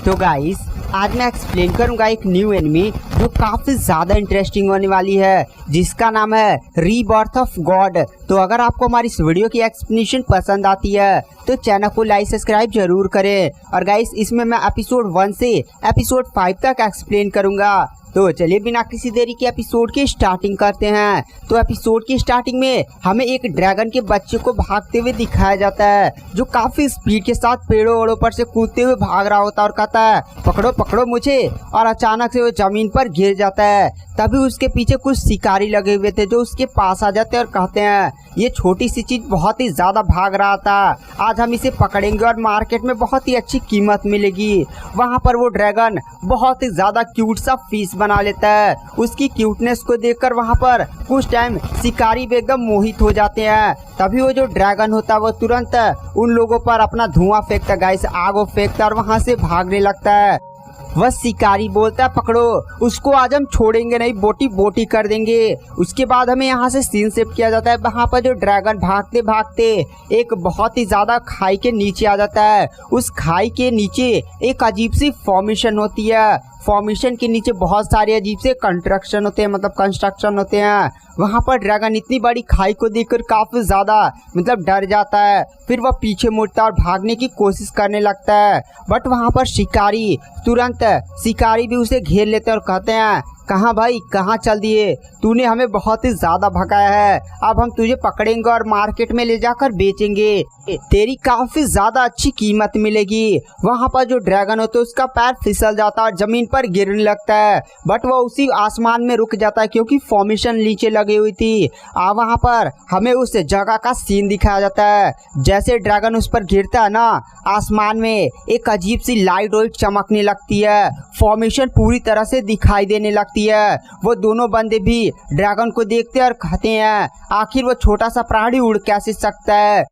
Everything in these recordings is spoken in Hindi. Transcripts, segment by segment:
तो गाइस आज मैं एक्सप्लेन करूंगा एक न्यू एनिमी जो काफी ज्यादा इंटरेस्टिंग होने वाली है, जिसका नाम है रीबर्थ ऑफ गॉड। तो अगर आपको हमारी इस वीडियो की एक्सप्लेनेशन पसंद आती है तो चैनल को लाइक सब्सक्राइब जरूर करें। और गाइस इसमें मैं एपिसोड 1 से एपिसोड 5 तक एक्सप्लेन करूंगा। तो चलिए बिना किसी देरी के एपिसोड की स्टार्टिंग करते हैं। तो एपिसोड की स्टार्टिंग में हमें एक ड्रैगन के बच्चे को भागते हुए दिखाया जाता है, जो काफी स्पीड के साथ पेड़ों ओड़ों पर से कूदते हुए भाग रहा होता है और कहता है पकड़ो पकड़ो मुझे। और अचानक से वो जमीन पर गिर जाता है। तभी उसके पीछे कुछ शिकारी लगे हुए थे जो उसके पास आ जाते हैं और कहते हैं ये छोटी सी चीज बहुत ही ज्यादा भाग रहा था, आज हम इसे पकड़ेंगे और मार्केट में बहुत ही अच्छी कीमत मिलेगी। वहाँ पर वो ड्रैगन बहुत ही ज्यादा क्यूट सा फीस बना लेता है। उसकी क्यूटनेस को देखकर वहाँ पर कुछ टाइम शिकारी भी एकदम मोहित हो जाते हैं। तभी वो जो ड्रैगन होता है वो तुरंत उन लोगों पर अपना धुआं फेंकता है, गाइस आग फेंकता है और वहाँ से भागने लगता है। वह शिकारी बोलता है पकड़ो उसको, आज हम छोड़ेंगे नहीं, बोटी बोटी कर देंगे। उसके बाद हमें यहाँ से सीन शिफ्ट किया जाता है। वहाँ पर जो ड्रैगन भागते भागते एक बहुत ही ज्यादा खाई के नीचे आ जाता है। उस खाई के नीचे एक अजीब सी फॉर्मेशन होती है। फॉर्मेशन के नीचे बहुत सारे अजीब से कंस्ट्रक्शन होते हैं, मतलब कंस्ट्रक्शन होते हैं। वहाँ पर ड्रैगन इतनी बड़ी खाई को देखकर काफी ज्यादा डर जाता है। फिर वह पीछे मुड़ता है और भागने की कोशिश करने लगता है। बट वहाँ पर शिकारी भी उसे घेर लेते हैं और कहते हैं कहाँ भाई कहाँ चल दिए, तूने हमें बहुत ही ज्यादा भगाया है, अब हम तुझे पकड़ेंगे और मार्केट में ले जाकर बेचेंगे, तेरी काफी ज्यादा अच्छी कीमत मिलेगी। वहाँ पर जो ड्रैगन होता है उसका पैर फिसल जाता है और जमीन पर गिरने लगता है। बट वह उसी आसमान में रुक जाता है क्योंकि फॉर्मेशन नीचे लगी हुई थी। वहाँ पर हमें उस जगह का सीन दिखाया जाता है। जैसे ड्रैगन उस पर गिरता है ना, आसमान में एक अजीब सी लाइट वाइट चमकने लगती है। फॉर्मेशन पूरी तरह से दिखाई देने लगती है। वो दोनों बंदे भी ड्रैगन को देखते हैं और कहते हैं आखिर वो छोटा सा प्राणी उड़ कैसे सकता है।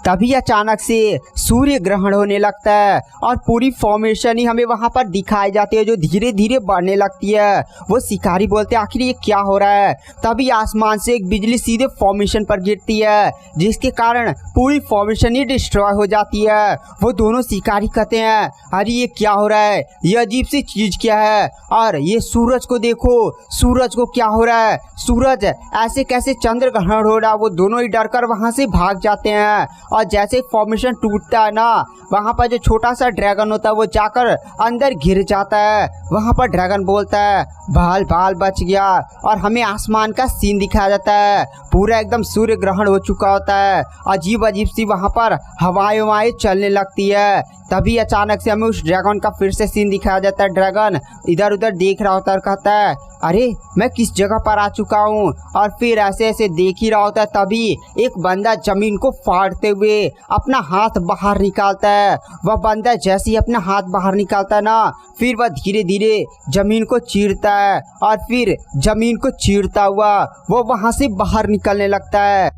तभी अचानक से सूर्य ग्रहण होने लगता है और पूरी फॉर्मेशन ही हमें वहां पर दिखाई जाती है जो धीरे धीरे बढ़ने लगती है। वो शिकारी बोलते हैं आखिर ये क्या हो रहा है। तभी आसमान से एक बिजली सीधे फॉर्मेशन पर गिरती है, जिसके कारण पूरी फॉर्मेशन ही डिस्ट्रॉय हो जाती है। वो दोनों शिकारी कहते हैं अरे ये क्या हो रहा है, ये अजीब सी चीज क्या है। और ये सूरज को देखो, सूरज को क्या हो रहा है, सूरज ऐसे कैसे चंद्र ग्रहण हो रहा है। वो दोनों ही डर कर वहां से भाग जाते हैं। और जैसे फॉर्मेशन टूटता है ना, वहाँ पर जो छोटा सा ड्रैगन होता है वो जाकर अंदर गिर जाता है। वहाँ पर ड्रैगन बोलता है बाल बाल बच गया। और हमें आसमान का सीन दिखाया जाता है, पूरा एकदम सूर्य ग्रहण हो चुका होता है। अजीब अजीब सी वहाँ पर हवाएं चलने लगती है। तभी अचानक से हमें उस ड्रैगन का फिर से सीन दिखाया जाता है। ड्रैगन इधर उधर देख रहा होता है और कहता है अरे मैं किस जगह पर आ चुका हूँ। और फिर ऐसे ऐसे देख ही रहा होता है। तभी एक बंदा जमीन को फाड़ते हुए अपना हाथ बाहर निकालता है। वह बंदा जैसे ही अपना हाथ बाहर निकालता है ना, फिर वह धीरे धीरे जमीन को चीरता है और फिर जमीन को चीरता हुआ वो वहां से बाहर निकलने लगता है।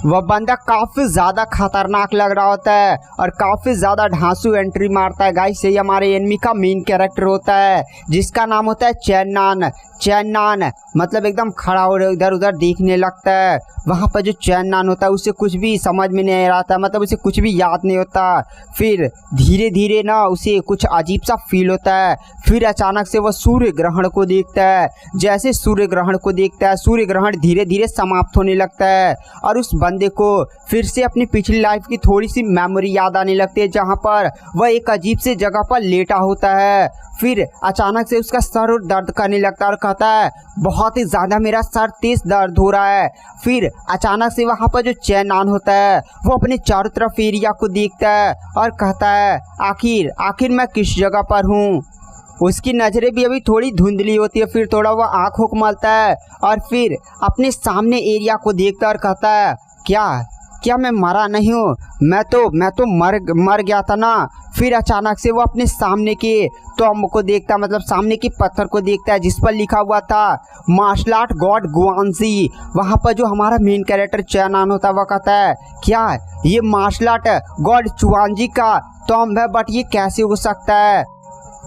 वह बंदा काफी ज्यादा खतरनाक लग रहा होता है और काफी ज्यादा ढांसू एंट्री मारता है। गाइस ये हमारे एनिमी का मेन कैरेक्टर होता है, जिसका नाम होता है चैननान। चैननान मतलब एकदम खड़ा हो इधर उधर देखने लगता है। वहाँ पर जो चैननान होता है उसे कुछ भी समझ में नहीं आता, मतलब उसे कुछ भी याद नहीं होता। फिर धीरे धीरे ना उसे कुछ अजीब सा फील होता है। फिर अचानक से वह सूर्य ग्रहण को देखता है। जैसे सूर्य ग्रहण को देखता है, सूर्य ग्रहण धीरे धीरे समाप्त होने लगता है और उस बंदे को फिर से अपनी पिछली लाइफ की थोड़ी सी मेमोरी याद आने लगती है, जहाँ पर वह एक अजीब से जगह पर लेटा होता है। फिर अचानक से उसका सर दर्द करने लगता है और कहता है बहुत ही ज्यादा मेरा सर तेज दर्द हो रहा है। फिर अचानक से वहाँ पर जो चैननान होता है वो अपने चारों तरफ एरिया को देखता है और कहता है आखिर मैं किस जगह पर हूँ। उसकी नजरें भी अभी थोड़ी धुंधली होती है। फिर थोड़ा वो आँख मलता है और फिर अपने सामने एरिया को देखता है और कहता है क्या मैं मरा नहीं हूँ, मैं तो मर गया था ना। फिर अचानक से वो अपने सामने के टॉम्ब को देखता है, मतलब सामने के पत्थर को देखता है जिस पर लिखा हुआ था मार्शल आर्ट गॉड गुआनजी। वहाँ पर जो हमारा मेन कैरेक्टर चैननान होता है वह कहता है क्या ये मार्शल आर्ट गॉड चुआनजी का टॉम्ब है, बट ये कैसे हो सकता है,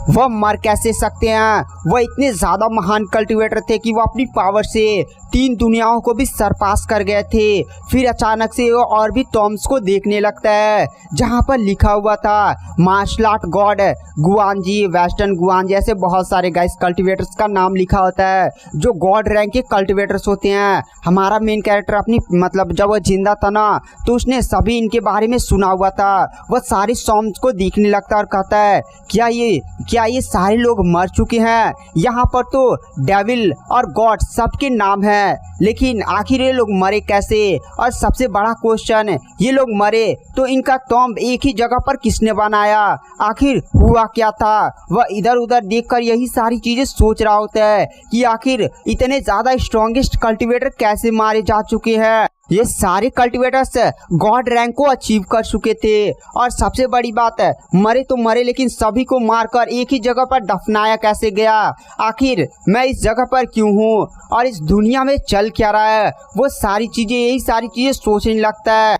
वह मर कैसे सकते हैं। वह इतने ज़्यादा महान कल्टिवेटर थे कि वो अपनी पावर से 3 दुनियाओं को भी सरपास कर गए थे। फिर अचानक से वो और भी टॉम्स को देखने लगता है जहाँ पर लिखा हुआ था मार्शल आर्ट गॉड गुआनजी, वेस्टर्न गुआनजी, ऐसे बहुत सारे गाइस कल्टिवेटर्स का नाम लिखा होता है जो गॉड रैंक के कल्टिवेटर्स होते हैं। हमारा मेन कैरेक्टर अपनी मतलब जब वो जिंदा था ना तो उसने सभी इनके बारे में सुना हुआ था। वह सारे टॉम्स को देखने लगता है और कहता है क्या ये सारे लोग मर चुके हैं? यहाँ पर तो डेविल और गॉड सबके नाम हैं, लेकिन आखिर ये लोग मरे कैसे? और सबसे बड़ा क्वेश्चन, ये लोग मरे तो इनका टॉम्ब एक ही जगह पर किसने बनाया? आखिर हुआ क्या था? वह इधर उधर देखकर यही सारी चीजें सोच रहा होता है कि आखिर इतने ज्यादा स्ट्रॉन्गेस्ट कल्टिवेटर कैसे मारे जा चुके हैं। ये सारे कल्टिवेटर्स गॉड रैंक को अचीव कर चुके थे और सबसे बड़ी बात है मरे तो मरे, लेकिन सभी को मारकर एक ही जगह पर दफनाया कैसे गया? आखिर मैं इस जगह पर क्यों हूँ और इस दुनिया में चल क्या रहा है? वो सारी चीजें यही सारी चीजें सोचने लगता है।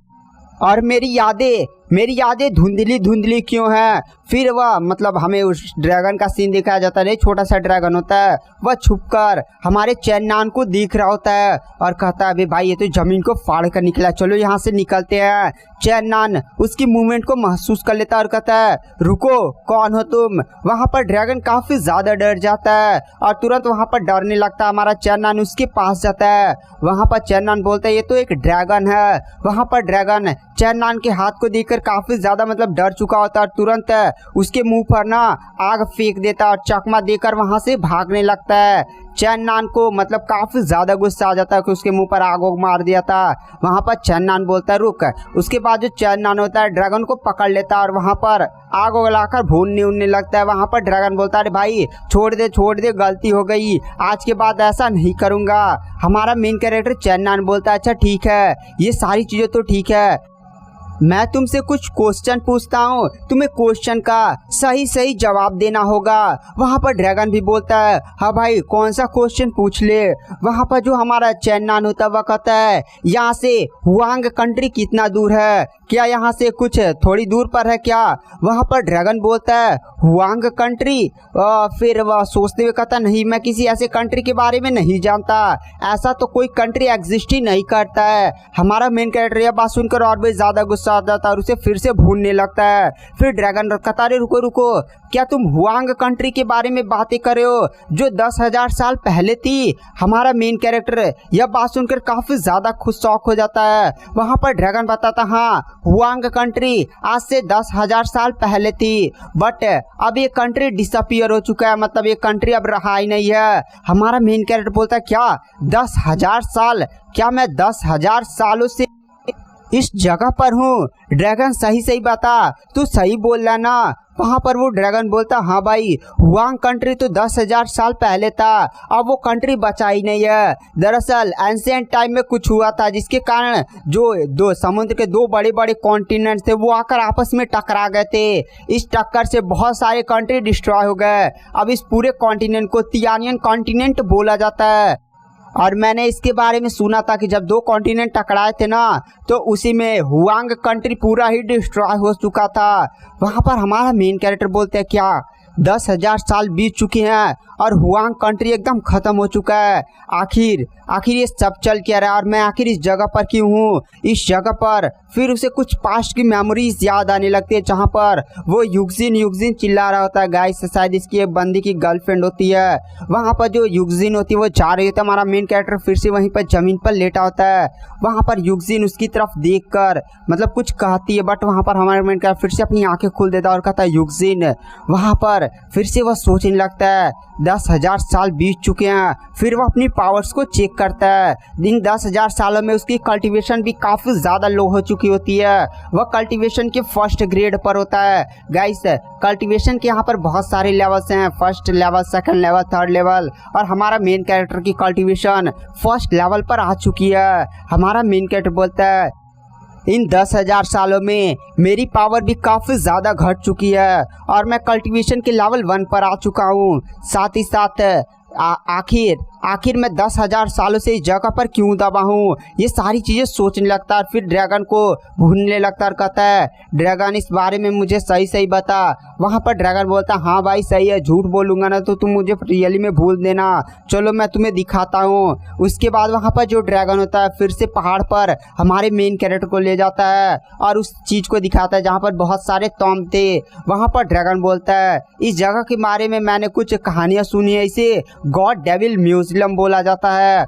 और मेरी यादें धुंधली क्यों हैं? फिर वह मतलब हमें उस ड्रैगन का सीन दिखाया जाता है, छोटा सा ड्रैगन होता है, वह छुपकर हमारे चेन्नान को देख रहा होता है और कहता है अबे भाई ये तो जमीन को फाड़ कर निकला, चलो यहाँ से निकलते हैं। चेन्नान उसकी मूवमेंट को महसूस कर लेता है और कहता है रुको, कौन हो तुम? वहाँ पर ड्रैगन काफी ज्यादा डर जाता है और तुरंत वहाँ पर डरने लगता है। हमारा चेन्नान उसके पास जाता है। वहाँ पर चेन्नान बोलता है ये तो एक ड्रैगन है। वहाँ पर ड्रैगन चेन्नान के हाथ को देखकर काफी ज्यादा मतलब डर चुका होता है और तुरंत उसके मुंह पर ना आग फेंक देता है और चकमा देकर वहां से भागने लगता है। चेन्नान को मतलब काफी ज्यादा गुस्सा आ जाता है कि उसके मुंह पर आग मार दिया था। वहां पर चेन्नान बोलता है रुक। उसके बाद जो चेन्नान होता है ड्रैगन को पकड़ लेता है और वहां पर आग उगलाकर भूनने उड़ने लगता है। वहां पर ड्रैगन बोलता है अरे भाई छोड़ दे, गलती हो गई, आज के बाद ऐसा नहीं करूंगा। हमारा मेन कैरेक्टर चेन्नान बोलता है अच्छा ठीक है, ये सारी चीजें तो ठीक है, मैं तुमसे कुछ क्वेश्चन पूछता हूँ, तुम्हें क्वेश्चन का सही जवाब देना होगा। वहाँ पर ड्रैगन भी बोलता है हाँ भाई कौन सा क्वेश्चन पूछ ले। वहाँ पर जो हमारा चेन्नान होता है वह कहता है यहाँ से हुआंग कंट्री कितना दूर है? क्या यहाँ से कुछ थोड़ी दूर पर है क्या? वहाँ पर ड्रैगन बोलता है हुआंग कंट्री। फिर वह सोचते हुए कहता नहीं, मैं किसी ऐसे कंट्री के बारे में नहीं जानता, ऐसा तो कोई कंट्री एग्जिस्ट ही नहीं करता है। हमारा मेन कैरेक्टर यह बात सुनकर और भी ज्यादा गुस्सा आता था और उसे फिर से भूनने लगता है। फिर ड्रैगन कहता है रुको, क्या तुम हुआंग कंट्री के बारे में बातें कर रहे हो जो 10,000 साल पहले थी? हमारा मेन कैरेक्टर यह बात सुनकर काफी ज्यादा खुश शौक हो जाता है। वहाँ पर ड्रैगन बताता हाँ हुआंग कंट्री आज से 10,000 साल पहले थी, बट अब ये कंट्री डिसअपियर हो चुका है, मतलब ये कंट्री अब रहा ही नहीं है। हमारा मेन कैरेक्टर बोलता है क्या 10,000 साल? क्या मैं 10,000 सालों से इस जगह पर हूँ? ड्रैगन सही बता, तू सही बोल रहा ना? वहाँ पर वो ड्रैगन बोलता हाँ भाई हुआंग कंट्री तो 10,000 साल पहले था, अब वो कंट्री बचा ही नहीं है। दरअसल एंशिएंट टाइम में कुछ हुआ था जिसके कारण जो दो समुद्र के दो बड़े बड़े कॉन्टिनेंट थे वो आकर आपस में टकरा गए थे। इस टक्कर से बहुत सारे कंट्री डिस्ट्रॉय हो गए। अब इस पूरे कॉन्टिनेंट को तियानियन कॉन्टिनेंट बोला जाता है। और मैंने इसके बारे में सुना था कि जब दो कॉन्टिनेंट टकराए थे ना तो उसी में हुआंग कंट्री पूरा ही डिस्ट्रॉय हो चुका था। वहाँ पर हमारा मेन कैरेक्टर बोलते हैं क्या 10,000 साल बीत चुके हैं और हुआंग कंट्री एकदम खत्म हो चुका है? आखिर ये सब चल क्या रहा है और मैं आखिर इस जगह पर क्यों हूँ? इस जगह पर फिर उसे कुछ पास्ट की मेमोरीज याद आने लगती है जहाँ पर वो युगजिन चिल्ला रहा होता है। गाइस शायद इसकी एक बंदी की गर्लफ्रेंड होती है। वहाँ पर जो युगजिन होती है वो जा रही होती है। हमारा मेन कैरेक्टर फिर से वहीं पर जमीन पर लेटा होता है। वहाँ पर युगजिन उसकी तरफ देख कर मतलब कुछ कहती है, बट वहाँ पर हमारा मेन कैरेक्टर फिर से अपनी आंखें खोल देता है और कहता है युगजिन। वहाँ पर फिर से वह सोचने लगता है 10,000 साल बीत चुके हैं। फिर वह अपनी पावर्स को चेक करता है। इन 10,000 सालों में उसकी कल्टीवेशन भी काफ़ी ज़्यादा लो हो चुकी होती है। वह कल्टीवेशन के फर्स्ट ग्रेड पर होता है। गाइस कल्टीवेशन के यहाँ पर बहुत सारे लेवल्स हैं, first level, second level, third level, और हमारा मेन कैरेक्टर की कल्टीवेशन फर्स्ट लेवल पर आ चुकी है। हमारा मेन कैरेक्टर बोलता है इन 10,000 सालों में मेरी पावर भी काफ़ी ज़्यादा घट चुकी है और मैं कल्टीवेशन के लेवल 1 पर आ चुका हूँ। साथ ही साथ आखिर मैं 10,000 सालों से इस जगह पर क्यों दबा हूँ। ये सारी चीज़ें सोचने लगता है। फिर ड्रैगन को भूलने लगता और कहता है ड्रैगन इस बारे में मुझे सही सही बता। वहाँ पर ड्रैगन बोलता है हाँ भाई सही है, झूठ बोलूँगा ना तो तुम मुझे रियली में भूल देना, चलो मैं तुम्हें दिखाता हूँ। उसके बाद वहाँ पर जो ड्रैगन होता है फिर से पहाड़ पर हमारे मेन कैरेक्टर को ले जाता है और उस चीज़ को दिखाता है जहाँ पर बहुत सारे तोम थे। वहाँ पर ड्रैगन बोलता है इस जगह के बारे में मैंने कुछ कहानियाँ सुनी है, इसे गॉड डेविल म्यूजियम बोला जाता है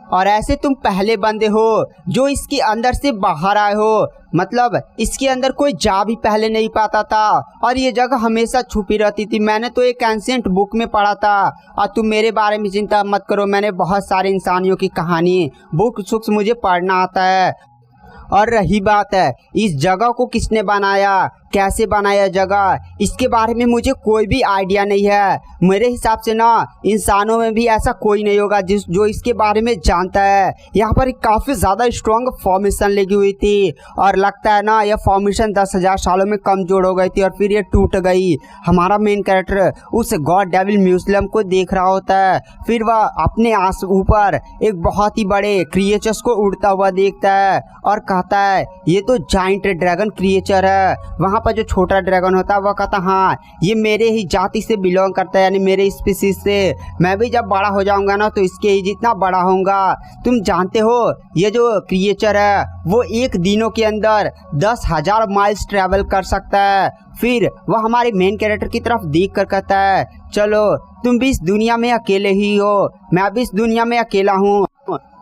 और ऐसे तुम पहले बंदे हो जो इसके अंदर से बाहर आए हो। मतलब इसके अंदर कोई जा भी पहले नहीं पाता था और ये जगह हमेशा छुपी रहती थी। मैंने तो एक एंशिएंट बुक में पढ़ा था और तुम मेरे बारे में चिंता मत करो, मैंने बहुत सारे इंसानियों की कहानी बुक सुक्स मुझे पढ़ना आता है। और रही बात है इस जगह को किसने बनाया, कैसे बनाया जगह, इसके बारे में मुझे कोई भी आइडिया नहीं है। मेरे हिसाब से ना इंसानों में भी ऐसा कोई नहीं होगा जो इसके बारे में जानता है। यहाँ पर काफ़ी ज़्यादा स्ट्रॉन्ग फॉर्मेशन लगी हुई थी और लगता है ना यह फॉर्मेशन 10,000 सालों में कमजोर हो गई थी और फिर ये टूट गई। हमारा मेन कैरेक्टर उस गॉड डेविल म्यूजियम को देख रहा होता है। फिर वह अपने आस ऊपर एक बहुत ही बड़े क्रिएचर्स को उड़ता हुआ देखता है और कहता है ये तो जाइंट ड्रैगन क्रिएचर है। वहाँ पर जो छोटा ड्रैगन होता है वह कहता हाँ ये मेरे ही जाति से बिलोंग करता है, यानी मेरे स्पीसीज से। मैं भी जब बड़ा हो जाऊंगा ना तो इसके ही जितना बड़ा होऊंगा। तुम जानते हो ये जो क्रिएचर है वो एक दिनों के अंदर 10,000 माइल्स ट्रैवल कर सकता है। फिर वह हमारे मेन कैरेक्टर की तरफ देख कर कहता है चलो तुम भी इस दुनिया में अकेले ही हो, मैं भी इस दुनिया में अकेला हूँ,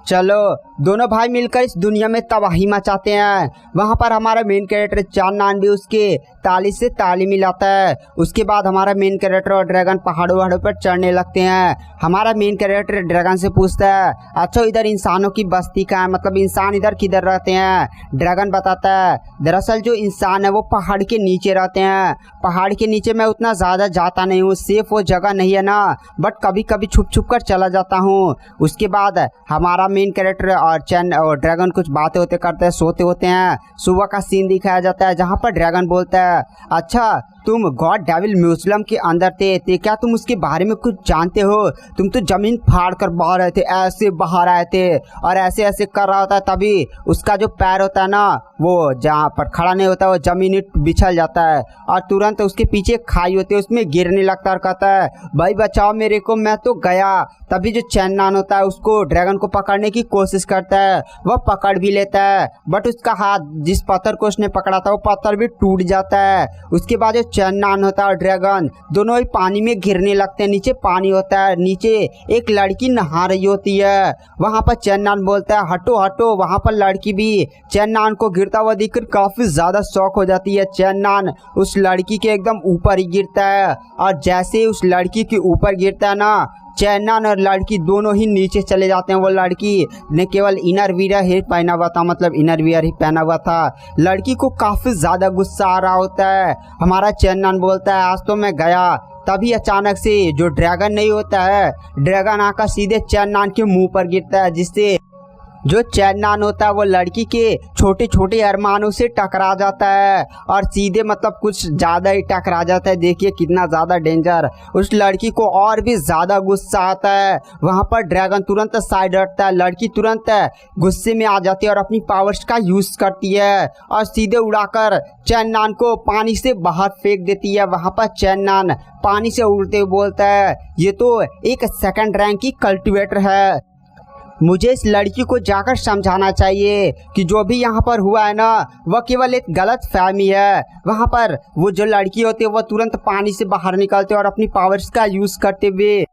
चलो दोनों भाई मिलकर इस दुनिया में तबाही मचाते हैं। वहाँ पर हमारा मेन कैरेक्टर चांदनान भी उसके ताली से ताली मिलाता है। उसके बाद हमारा मेन कैरेक्टर और ड्रैगन पहाड़ों वहाड़ों पर चढ़ने लगते हैं। हमारा मेन कैरेक्टर ड्रैगन से पूछता है अच्छा इधर इंसानों की बस्ती कहाँ है, मतलब इंसान इधर किधर रहते हैं। ड्रैगन बताता है दरअसल जो इंसान है वो पहाड़ के नीचे रहते हैं। पहाड़ के नीचे मैं उतना ज़्यादा जाता नहीं हूँ, सेफ वो जगह नहीं है ना, बट कभी कभी छुप छुप कर चला जाता हूँ। उसके बाद हमारा मेन कैरेक्टर और ड्रैगन कुछ बातें होते करते हैं, सोते होते हैं। सुबह का सीन दिखाया जाता है जहाँ पर ड्रैगन बोलता है अच्छा तुम गॉड डेविल म्यूजियम के अंदर थे क्या तुम उसके बारे में कुछ जानते हो? तुम तो जमीन फाड़ कर बाहर आए थे, ऐसे बाहर आए थे और ऐसे ऐसे कर रहा होता है, तभी उसका जो पैर होता है ना वो जहाँ पर खड़ा नहीं होता वो जमीन बिछल जाता है और तुरंत उसके पीछे खाई होती है, उसमें गिरने लगता है और कहता है भाई बचाओ मेरे को, मैं तो गया। तभी जो चैननान होता है उसको ड्रैगन को पकड़ने की कोशिश करता है, वह पकड़ भी लेता है बट उसका हाथ जिस पत्थर को उसने पकड़ा था वो पत्थर भी टूट जाता है। उसके बाद जो चैननान होता है और ड्रैगन दोनों ही पानी में गिरने लगते हैं। नीचे पानी होता है, नीचे एक लड़की नहा रही होती है। वहाँ पर चैननान बोलता है हटो हटो, वहाँ पर लड़की भी चैननान को गिरता हुआ देखकर काफी ज्यादा शौक हो जाती है। चैननान उस लड़की के एकदम ऊपर ही गिरता है और जैसे ही उस लड़की के ऊपर गिरता है ना चैननान और लड़की दोनों ही नीचे चले जाते हैं। वो लड़की ने केवल इनर वियर ही पहना हुआ था, मतलब इनर वियर ही पहना हुआ था। लड़की को काफ़ी ज़्यादा गुस्सा आ रहा होता है। हमारा चैननान बोलता है आज तो मैं गया। तभी अचानक से जो ड्रैगन नहीं होता है, ड्रैगन आकर सीधे चैननान के मुंह पर गिरता है, जिससे जो चैननान होता है वो लड़की के छोटे छोटे अरमानों से टकरा जाता है और सीधे मतलब कुछ ज़्यादा ही टकरा जाता है। देखिए कितना ज़्यादा डेंजर। उस लड़की को और भी ज़्यादा गुस्सा आता है। वहाँ पर ड्रैगन तुरंत साइड हटता है, लड़की तुरंत गुस्से में आ जाती है और अपनी पावर्स का यूज़ करती है और सीधे उड़ाकर चैननान को पानी से बाहर फेंक देती है। वहाँ पर चैननान पानी से उड़ते हुए बोलता है ये तो एक सेकंड रैंक की कल्टिवेटर है, मुझे इस लड़की को जाकर समझाना चाहिए कि जो भी यहाँ पर हुआ है ना वह केवल एक गलत फहमी है। वहाँ पर वो जो लड़की होती है वह तुरंत पानी से बाहर निकलते और अपनी पावर्स का यूज़ करते हुए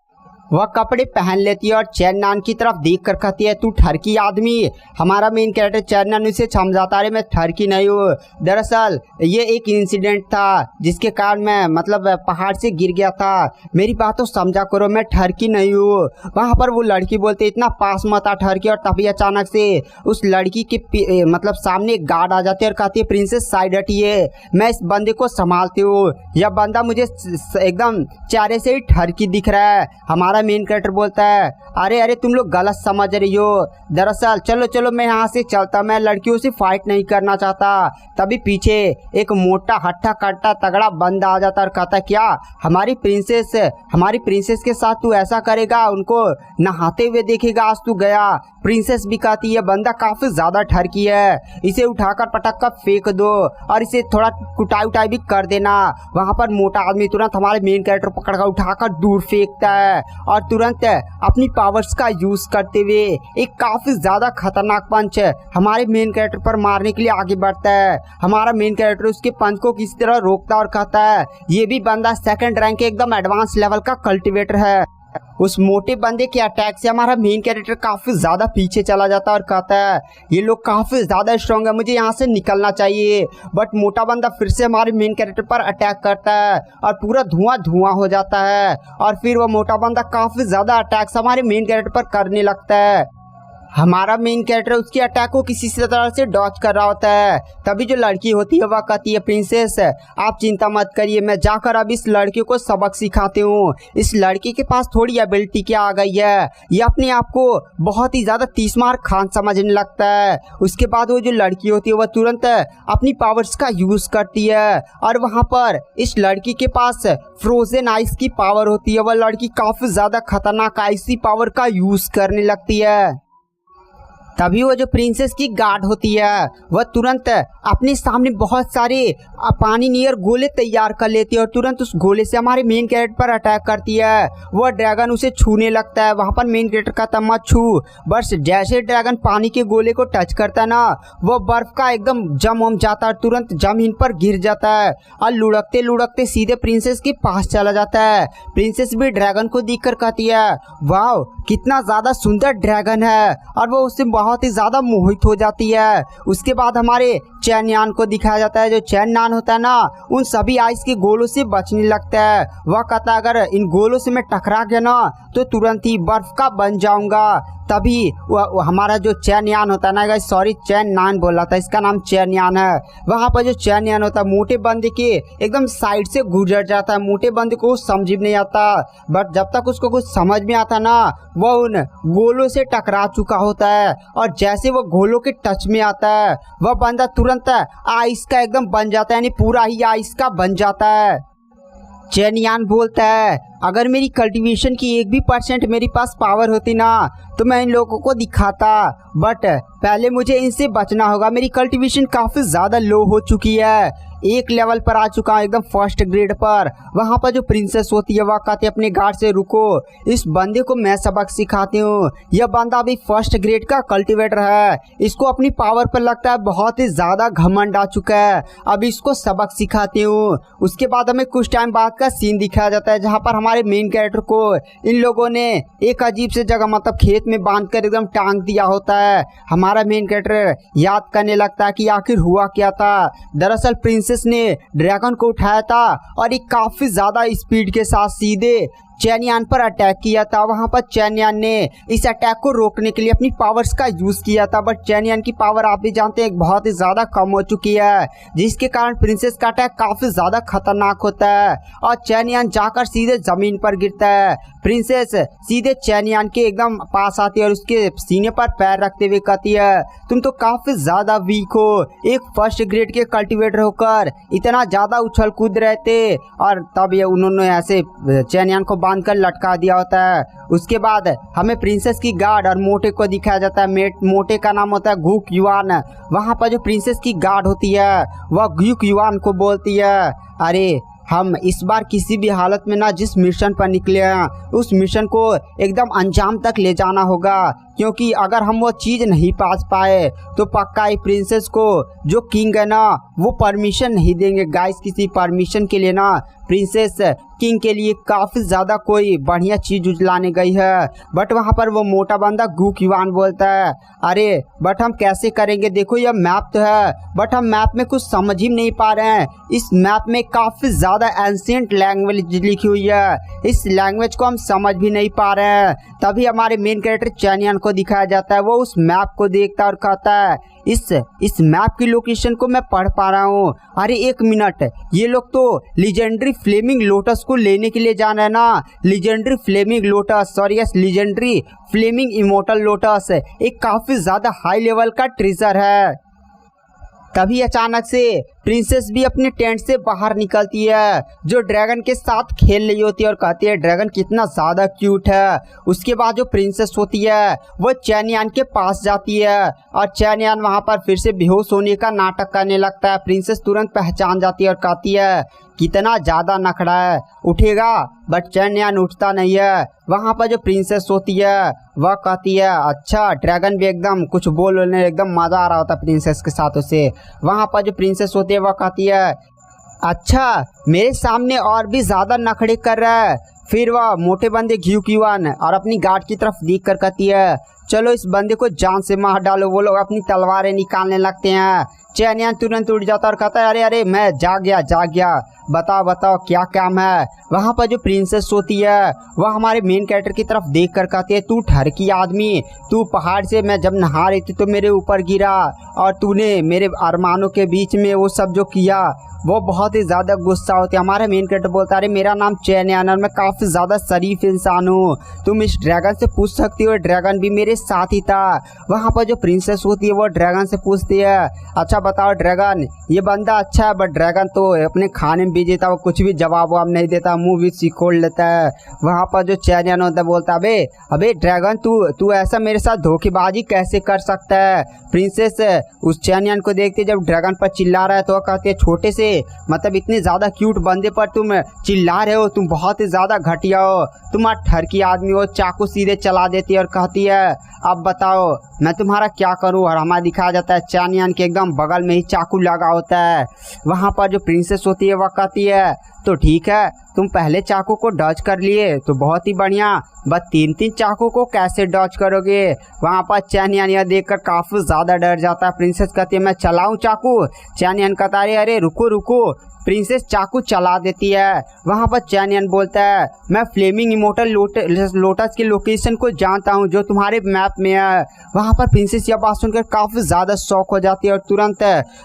वह कपड़े पहन लेती है और चैननान की तरफ देख कर कहती है तू ठरकी आदमी। हमारा मेन कैरेक्टर चैननान उसे समझाता है मैं ठरकी नहीं हूँ, दरअसल ये एक इंसिडेंट था जिसके कारण मैं मतलब पहाड़ से गिर गया था, मेरी बात तो समझा करो, मैं ठरकी नहीं हूँ। वहाँ पर वो लड़की बोलती इतना पास मत आ ठरकी, और तभी अचानक से उस लड़की के मतलब सामने एक गार्ड आ जाती है और कहती है प्रिंसेस साइड हटिए, मैं इस बंदे को संभालती हूँ, यह बंदा मुझे एकदम चेहरे से ही ठरकी दिख रहा है। हमारा हमारा मेन कैरेक्टर बोलता है अरे अरे तुम लोग गलत समझ रही हो, दरअसल चलो चलो मैं यहाँ से चलता, मैं लड़कियों से फाइट नहीं करना चाहता। तभी पीछे एक मोटा हट्टा कट्टा तगड़ा बंदा आ जाता और कहता क्या हमारी प्रिंसेस के साथ तू ऐसा करेगा, उनको नहाते हुए देखेगा, आज तू गया। प्रिंसेस भी कहती है बंदा काफी ज्यादा ठरकी है, इसे उठाकर पटक कर फेंक दो और इसे थोड़ा कुटाई उटाई भी कर देना। वहां पर मोटा आदमी तुरंत हमारे मेन कैरेक्टर पकड़कर उठाकर दूर फेंकता है और तुरंत अपनी पावर्स का यूज करते हुए एक काफी ज्यादा खतरनाक पंच हमारे मेन कैरेक्टर पर मारने के लिए आगे बढ़ता है। हमारा मेन कैरेक्टर उसके पंच को किसी तरह रोकता और कहता है ये भी बंदा सेकंड रैंक के एकदम एडवांस लेवल का कल्टिवेटर है। उस मोटे बंदे के अटैक से हमारा मेन कैरेक्टर काफी ज्यादा पीछे चला जाता है और कहता है ये लोग काफी ज्यादा स्ट्रांग है, मुझे यहाँ से निकलना चाहिए। बट मोटा बंदा फिर से हमारे मेन कैरेक्टर पर अटैक करता है और पूरा धुआं धुआं हो जाता है और फिर वो मोटा बंदा काफी ज्यादा अटैक्स हमारे मेन कैरेक्टर पर करने लगता है। हमारा मेन कैरेक्टर उसके अटैक को किसी तरह से डॉज कर रहा होता है। तभी जो लड़की होती है वह कहती है प्रिंसेस आप चिंता मत करिए, मैं जाकर अब इस लड़की को सबक सिखाती हूँ। इस लड़की के पास थोड़ी एबिलिटी क्या आ गई है, ये अपने आप को बहुत ही ज्यादा तीसमार खान समझने लगता है। उसके बाद वो जो लड़की होती है वह तुरंत अपनी पावर्स का यूज करती है और वहाँ पर इस लड़की के पास फ्रोजन आइस की पावर होती है। वह लड़की काफी ज्यादा खतरनाक आइसी पावर का यूज करने लगती है। तभी वो जो प्रिंसेस की गार्ड होती है वह तुरंत अपने सामने बहुत सारे पानी नियर गोले तैयार कर लेती है और तुरंत उस गोले से हमारे मेन कैरेक्टर पर अटैक करती है। वह ड्रैगन उसे छूने लगता है, वहाँ पर मेन कैरेक्टर का तब मत छू। बस जैसे ड्रैगन पानी के गोले को टच करता है ना, वह बर्फ का एकदम जम जाता है, तुरंत जमीन पर गिर जाता है और लुढ़कते लुढ़कते सीधे प्रिंसेस के पास चला जाता है। प्रिंसेस भी ड्रैगन को देखकर कहती है वाह कितना ज्यादा सुंदर ड्रैगन है और वो उससे बहुत ही ज्यादा मोहित हो जाती है। उसके बाद हमारे चैनयान को दिखाया जाता है। जो चैनयान होता है ना, उन सभी आइस के गोलों से बचने लगता है। वह कहता है अगर इन गोलों से मैं टकरा गया ना तो तुरंत ही बर्फ का बन जाऊंगा। तभी हमारा जो चैनयान होता है ना, सॉरी चैनयान बोला था, इसका नाम चैनयान है। वहाँ पर जो चैनयान होता है मोटे बंदे के एकदम साइड से गुजर जाता है। मोटे बंदे को समझ में नहीं आता, बट जब तक उसको कुछ समझ में आता ना, वह उन गोलों से टकरा चुका होता है और जैसे वो गोलों के टच में आता है वह बंदा तुरंत आइस का एकदम बन जाता है, यानी पूरा ही आइस का बन जाता है। चैनयान बोलता है अगर मेरी कल्टीवेशन की 1 भी % मेरे पास पावर होती ना तो मैं इन लोगों को दिखाता, बट पहले मुझे इनसे बचना होगा। मेरी कल्टीवेशन काफ़ी ज़्यादा लो हो चुकी है, 1 लेवल पर आ चुका हूँ, एकदम फर्स्ट ग्रेड पर। वहाँ पर जो प्रिंसेस होती है वह कहती है अपने गार्ड से रुको, इस बंदे को मैं सबक सिखाती हूँ। यह बंदा अभी फर्स्ट ग्रेड का कल्टीवेटर है, इसको अपनी पावर पर लगता है बहुत ही ज़्यादा घमंड आ चुका है, अब इसको सबक सिखाती हूँ। उसके बाद हमें कुछ टाइम बाद का सीन दिखाया जाता है जहाँ पर हमारे मेन कैरेक्टर को इन लोगों ने एक अजीब से जगह मतलब खेत में बांधकर एकदम टांग दिया होता है। हमारा मेन कैरेक्टर याद करने लगता है कि आखिर हुआ क्या था। दरअसल प्रिंसेस ने ड्रैगन को उठाया था और एक काफी ज्यादा स्पीड के साथ सीधे चैनयान पर अटैक किया था। वहां पर चैनयान ने इस अटैक को रोकने के लिए अपनी पावर्स का यूज किया था, बट चैनयान की पावर आप भी जानते हैं बहुत ही ज्यादा कम हो चुकी है, जिसके कारण प्रिंसेस का अटैक काफी ज्यादा खतरनाक होता है और चैनयान जाकर सीधे जमीन पर गिरता है। प्रिंसेस सीधे चैनयान के एकदम पास आती है और उसके सीने पर पैर रखते हुए कहती है तुम तो काफी ज्यादा वीक हो, एक फर्स्ट ग्रेड के कल्टीवेटर होकर इतना ज्यादा उछल कूद रहे थे। और तब ये उन्होंने ऐसे चैनयान को बांध कर लटका दिया होता है। उसके बाद हमें प्रिंसेस की गार्ड और मोटे को दिखाया जाता है। मोटे का नाम होता है गुक युआन। वहाँ पर जो प्रिंसेस की गार्ड होती है वह गुक युआन को बोलती है अरे हम इस बार किसी भी हालत में ना जिस मिशन पर निकले हैं उस मिशन को एकदम अंजाम तक ले जाना होगा, क्योंकि अगर हम वो चीज़ नहीं पास पाए तो पक्का ही प्रिंसेस को जो किंग है ना वो परमिशन नहीं देंगे। गाइस किसी परमिशन के लिए ना प्रिंसेस किंग के लिए काफ़ी ज़्यादा कोई बढ़िया चीज़ उजलाने गई है, बट वहाँ पर वो मोटा बंदा गुक युआन बोलता है अरे बट हम कैसे करेंगे, देखो यह मैप तो है बट हम मैप में कुछ समझ ही नहीं पा रहे हैं। इस मैप में काफ़ी ज़्यादा एंशिएंट लैंग्वेज लिखी हुई है, इस लैंग्वेज को हम समझ भी नहीं पा रहे हैं। तभी हमारे मेन कैरेक्टर चैनयान को को दिखाया जाता है वो उस मैप को देखता है और कहता है इस मैप की लोकेशन को मैं पढ़ पा रहा हूँ। अरे एक मिनट, ये लोग तो लीजेंडरी फ्लेमिंग लोटस को लेने के लिए जा रहे हैं ना। Legendary flaming lotus, sorry yes, legendary flaming immortal lotus एक काफ़ी ज़्यादा हाई लेवल का ट्रेजर है। तभी अचानक से प्रिंसेस भी अपने टेंट से बाहर निकलती है, जो ड्रैगन के साथ खेल रही होती है और कहती है ड्रैगन कितना ज़्यादा क्यूट है। उसके बाद जो प्रिंसेस होती है वो चैनयान के पास जाती है और चैनयान वहाँ पर फिर से बेहोश होने का नाटक करने लगता है। प्रिंसेस तुरंत पहचान जाती है और कहती है कितना ज़्यादा नखड़ा है, उठेगा, बट चैनयान उठता नहीं है। वहाँ पर जो प्रिंसेस होती है वह कहती है अच्छा, ड्रैगन भी एकदम कुछ बोलने एकदम मज़ा आ रहा होता प्रिंसेस के साथ उसे। वहाँ पर जो प्रिंसेस होती है वह कहती है अच्छा, मेरे सामने और भी ज़्यादा नखड़े कर रहा है। फिर वह मोटे बंदे घ्यूक्यूआन और अपनी गार्ड की तरफ देख कर कहती है चलो इस बंदे को जान से मार डालो। वो लोग अपनी तलवारें निकालने लगते हैं। चैनयान तुरंत उठ जाता और कहता है अरे अरे मैं जाग गया, बताओ क्या काम है। वहाँ पर जो प्रिंसेस होती है वह हमारे मेन कैरेक्टर की तरफ देख कर कहती है तू ठरकी आदमी, तू पहाड़ से मैं जब नहा रही थी तो मेरे ऊपर गिरा और तूने मेरे अरमानों के बीच में वो सब जो किया, वो बहुत ही ज़्यादा गुस्सा होती है। हमारा मेन कैरेक्टर बोलता है अरे मेरा नाम चैनयान और मैं काफ़ी ज़्यादा शरीफ इंसान हूँ, तुम इस ड्रैगन से पूछ सकती हो, ड्रैगन भी मेरे साथ ही था। वहाँ पर जो प्रिंसेस होती है वो ड्रैगन से पूछती है अच्छा बताओ ड्रैगन, ये बंदा अच्छा है, बट ड्रैगन तो अपने खाने में बिजी था, वो कुछ भी जवाब नहीं देता, मुँह भी सिकोड़ लेता है। वहाँ पर जो चैनयान होता है बोलता है अबे ड्रैगन तू ऐसा मेरे साथ धोखेबाजी कैसे कर सकता है। प्रिंसेस उस चैनयान को देखते जब ड्रैगन पर चिल्ला रहा है तो कहती है छोटे से, मतलब इतने ज़्यादा क्यूट बंदे पर तुम चिल्ला रहे हो, तुम बहुत ही ज़्यादा घटिया हो, तुम ठरकी आदमी हो। चाकू सीधे चला देती है और कहती है अब बताओ मैं तुम्हारा क्या करूं। और हमारा दिखाया जाता है चैनयान के एकदम बगल में ही चाकू लगा होता है। वहाँ पर जो प्रिंसेस होती है वह कहती है तो ठीक है, तुम पहले चाकू को डॉज कर लिए तो बहुत ही बढ़िया, बस 3-3 चाकू को कैसे डॉज करोगे। वहाँ पर चैनयान यह देखकर काफ़ी ज़्यादा डर जाता है। प्रिंसेस कहती है मैं चलाऊँ चाकू। चैनयान कहता है अरे रुको। प्रिंसेस चाकू चला देती है। वहाँ पर चैनयान बोलता है मैं फ्लेमिंग इमोर्टल लोटस की लोकेशन को जानता हूँ जो तुम्हारे मैप में है। वहाँ पर प्रिंसेस यह बात सुनकर काफ़ी ज़्यादा शॉक हो जाती है और तुरंत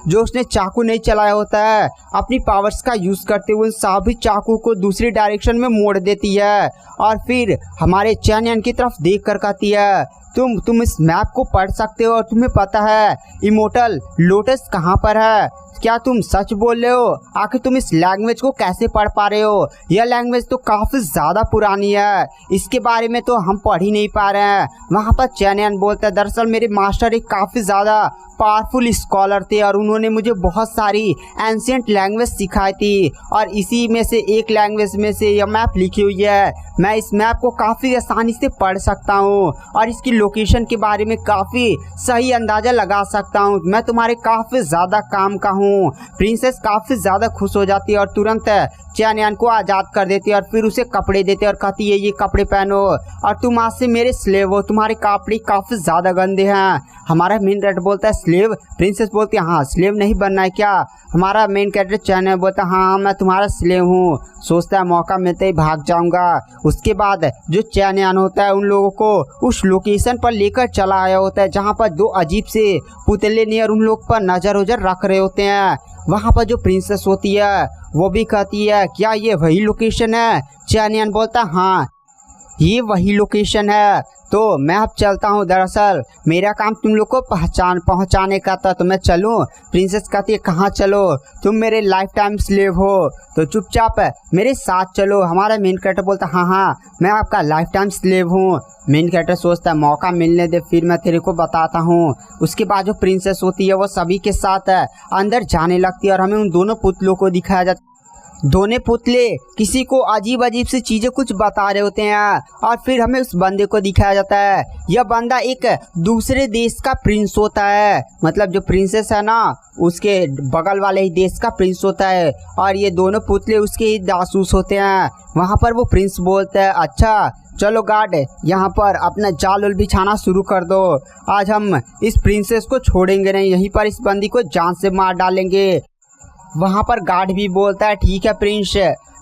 जो उसने चाकू नहीं चलाया होता है अपनी पावर्स का यूज़ करते हुए सभी चाकू को दूसरी डायरेक्शन में मोड़ देती है और फिर हमारे चैनयान की तरफ देख कर कहती है तुम इस मैप को पढ़ सकते हो और तुम्हें पता है इमोर्टल लोटस कहाँ पर है। क्या तुम सच बोल रहे हो? आखिर तुम इस लैंग्वेज को कैसे पढ़ पा रहे हो? यह लैंग्वेज तो काफ़ी ज़्यादा पुरानी है, इसके बारे में तो हम पढ़ ही नहीं पा रहे हैं। वहाँ पर चैनयान बोलता है दरअसल मेरे मास्टर एक काफ़ी ज़्यादा पावरफुल स्कॉलर थे और उन्होंने मुझे बहुत सारी एंशिएंट लैंग्वेज सिखाई थी और इसी में से एक लैंग्वेज में से यह मैप लिखी हुई है। मैं इस मैप को काफ़ी आसानी से पढ़ सकता हूँ और इसकी लोकेशन के बारे में काफ़ी सही अंदाज़ा लगा सकता हूँ। मैं तुम्हारे काफ़ी ज़्यादा काम का हूँ। प्रिंसेस काफ़ी ज़्यादा खुश हो जाती है और तुरंत चैनयान को आज़ाद कर देती है और फिर उसे कपड़े देते हैं और कहती है ये कपड़े पहनो और तुम आज से मेरे स्लेव हो, तुम्हारे कपड़े काफ़ी ज़्यादा गंदे हैं। हमारा मेन कैरेक्टर बोलता है स्लेव? प्रिंसेस बोलती है हाँ स्लेव नहीं बनना है क्या? हमारा मेन कैरेक्टर चैनयान बोलता है हाँ मैं तुम्हारा स्लेव हूँ। सोचता है मौका मिलते ही भाग जाऊंगा। उसके बाद जो चैनयान होता है उन लोगों को उस लोकेशन पर लेकर चला आया होता है जहाँ पर दो अजीब से पुतले नियर उन लोग पर नज़र उजर रख रहे होते हैं। वहाँ पर जो प्रिंसेस होती है वो भी कहती है क्या ये वही लोकेशन है? चैनयान बोलता है हाँ ये वही लोकेशन है। तो मैं अब चलता हूँ, दरअसल मेरा काम तुम लोग को पहुँचाने का था, तो मैं चलूँ? प्रिंसेस कहती है कहाँ चलो? तुम मेरे लाइफ टाइम स्लेव हो तो चुपचाप मेरे साथ चलो। हमारा मेन कैरेक्टर बोलता हाँ मैं आपका लाइफ टाइम स्लेव हूँ। मेन कैरेक्टर सोचता है मौका मिलने दे फिर मैं तेरे को बताता हूँ। उसके बाद जो प्रिंसेस होती है वो सभी के साथ अंदर जाने लगती है और हमें उन दोनों पुतलों को दिखाया जाता है। दोनों पुतले किसी को अजीब अजीब सी चीज़ें कुछ बता रहे होते हैं और फिर हमें उस बंदे को दिखाया जाता है। यह बंदा एक दूसरे देश का प्रिंस होता है, मतलब जो प्रिंसेस है ना उसके बगल वाले ही देश का प्रिंस होता है और ये दोनों पुतले उसके ही जासूस होते हैं। वहाँ पर वो प्रिंस बोलता है अच्छा चलो गार्ड यहाँ पर अपना जाल उल बिछाना शुरू कर दो, आज हम इस प्रिंसेस को छोड़ेंगे नहीं, यहीं पर इस बंदी को जान से मार डालेंगे। वहाँ पर गार्ड भी बोलता है ठीक है प्रिंस,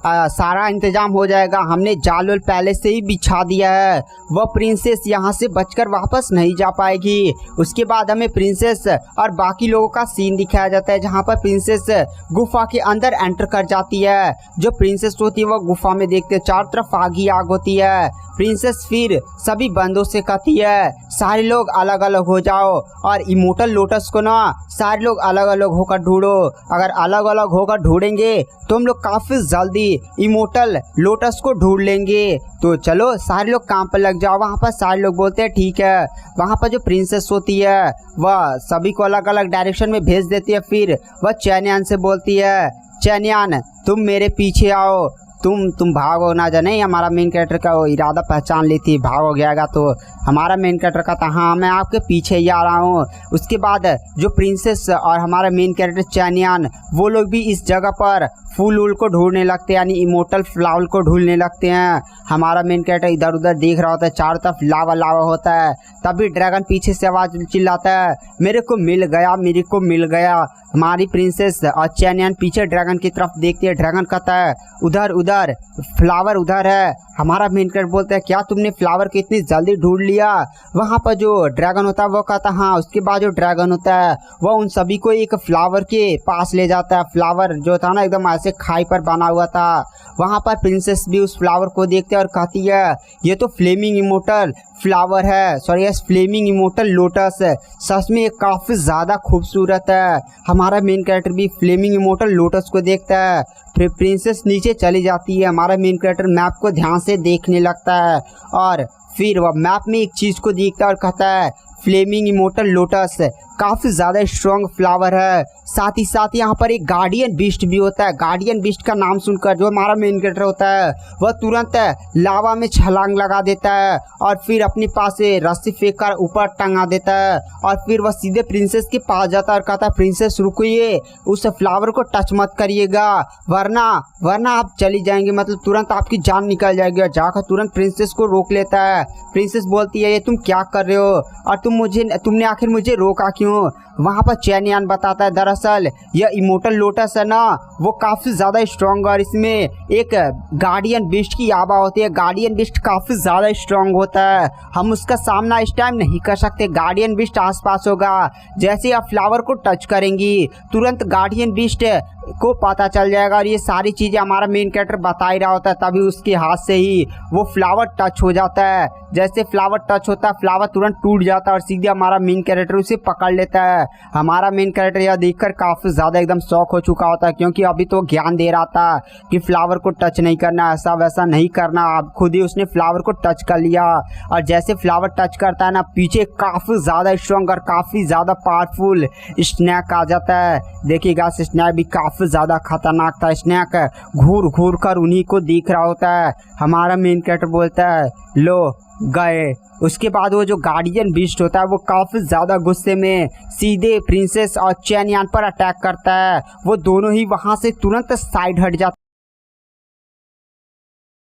सारा इंतजाम हो जाएगा, हमने जाल वाल पहले से ही बिछा दिया है। वह प्रिंसेस यहाँ से बचकर वापस नहीं जा पाएगी। उसके बाद हमें प्रिंसेस और बाकी लोगों का सीन दिखाया जाता है जहाँ पर प्रिंसेस गुफा के अंदर एंटर कर जाती है। जो प्रिंसेस होती है वह गुफा में देखते चारों तरफ आग ही आग होती है। प्रिंसेस फिर सभी बंदों से कहती है सारे लोग अलग अलग हो जाओ और इमोर्टल लोटस को ना सारे लोग अलग अलग होकर ढूंढो। अगर अलग अलग होकर ढूंढेंगे तो हम लोग काफ़ी जल्दी इमोर्टल लोटस को ढूंढ लेंगे। तो चलो सारे लोग काम पर लग जाओ। वहाँ पर सारे लोग बोलते हैं ठीक है। वहाँ पर जो प्रिंसेस होती है वह सभी को अलग अलग डायरेक्शन में भेज देती है। फिर वह चैनियान से बोलती है चैनियान तुम मेरे पीछे आओ, तुम भागो ना। जाने हमारा मेन कैरेक्टर का वो इरादा पहचान ली थी, भाग हो गया तो हमारा मेन कैरेक्टर का था हाँ मैं आपके पीछे ही आ रहा हूँ। उसके बाद जो प्रिंसेस और हमारा मेन कैरेक्टर चैनियान वो लोग भी इस जगह पर फूल वूल को ढूंढने लगते हैं, यानी इमोर्टल फ्लावर को ढूंढने लगते हैं। हमारा मेन कैरेक्टर इधर उधर देख रहा होता है, चारों तरफ लावा लावा होता है। तभी ड्रैगन पीछे से आवाज़ चिल्लाता है मेरे को मिल गया, मेरे को मिल गया। हमारी प्रिंसेस और चैनियान पीछे ड्रैगन की तरफ देखती है। ड्रैगन कहता है उधर उधर फ्लावर उधर है। हमारा मेन कैरेक्टर बोलता है क्या तुमने फ्लावर को इतनी जल्दी ढूंढ लिया? वहाँ पर जो ड्रैगन होता है वो कहता है हाँ। उसके बाद जो ड्रैगन होता है वह उन सभी को एक फ्लावर के पास ले जाता है। फ्लावर जो था ना एकदम ऐसे खाई पर बना हुआ था। वहाँ पर प्रिंसेस भी उस फ्लावर को देखते हैं और कहती है ये तो फ्लेमिंग इमोर्टल फ्लावर है, sorry yes flaming immortal lotus है। सच में ये काफ़ी ज़्यादा खूबसूरत है। हमारा मेन कैरेक्टर भी फ्लेमिंग इमोर्टल लोटस को देखता है। फिर प्रिंसेस नीचे चली जाती है। हमारा मेन कैरेक्टर मैप को ध्यान से देखने लगता है और फिर वह मैप में एक चीज़ को देखता है और कहता है फ्लेमिंग इमोर्टल लोटस काफ़ी ज़्यादा स्ट्रॉन्ग फ्लावर है। साथ ही यहाँ पर एक गार्डियन बीस्ट भी होता है। गार्डियन बीस्ट का नाम सुनकर जो हमारा मेन कैरेक्टर होता है वह तुरंत लावा में छलांग लगा देता है और फिर अपने पास से रस्सी फेंक कर ऊपर टंगा देता है और फिर वह सीधे प्रिंसेस के पास जाता है और कहता है प्रिंसेस रुकिए, उस फ्लावर को टच मत करिएगा वरना आप चली जाएंगे, मतलब तुरंत आपकी जान निकल जाएगी। जाकर तुरंत प्रिंसेस को रोक लेता है। प्रिंसेस बोलती है ये तुम क्या कर रहे हो और तुमने आखिर मुझे रोका क्यों? वहाँ पर चैनियान बताता है दरअसल यह इमोर्टल लोटस है ना वो काफ़ी ज़्यादा स्ट्रॉन्ग और इसमें एक गार्डियन बिस्ट की आभा होती है। गार्डियन बिस्ट काफ़ी ज़्यादा स्ट्रॉन्ग होता है, हम उसका सामना इस टाइम नहीं कर सकते। गार्डियन बिस्ट आसपास होगा, जैसे आप फ्लावर को टच करेंगी तुरंत गार्डियन बिस्ट को पता चल जाएगा और ये सारी चीज़ें हमारा मेन कैरेक्टर बता ही रहा होता है। तभी उसके हाथ से ही वो फ्लावर टच हो जाता है। जैसे फ्लावर टच होता है फ्लावर तुरंत टूट जाता है और सीधे हमारा मेन कैरेक्टर उसे पकड़ लेता है। हमारा मेन कैरेक्टर यह देखकर काफ़ी ज़्यादा एकदम शॉक हो चुका होता है क्योंकि अभी तो ज्ञान दे रहा था कि फ्लावर को टच नहीं करना, ऐसा वैसा नहीं करना। अब खुद ही उसने फ्लावर को टच कर लिया और जैसे फ्लावर टच करता है ना पीछे काफ़ी ज़्यादा स्ट्रॉन्ग और काफ़ी ज़्यादा पावरफुल स्नैक आ जाता है। देखिएगा स्नैक भी काफ़ी ज़्यादा खतरनाक था। स्नैक घूर घूर कर उन्हीं को दिख रहा होता है। हमारा मेन कैरेक्टर बोलता है लो गए। उसके बाद वो जो गार्डियन बीस्ट होता है वो काफ़ी ज़्यादा गुस्से में सीधे प्रिंसेस और चैनियान पर अटैक करता है। वो दोनों ही वहाँ से तुरंत साइड हट जाते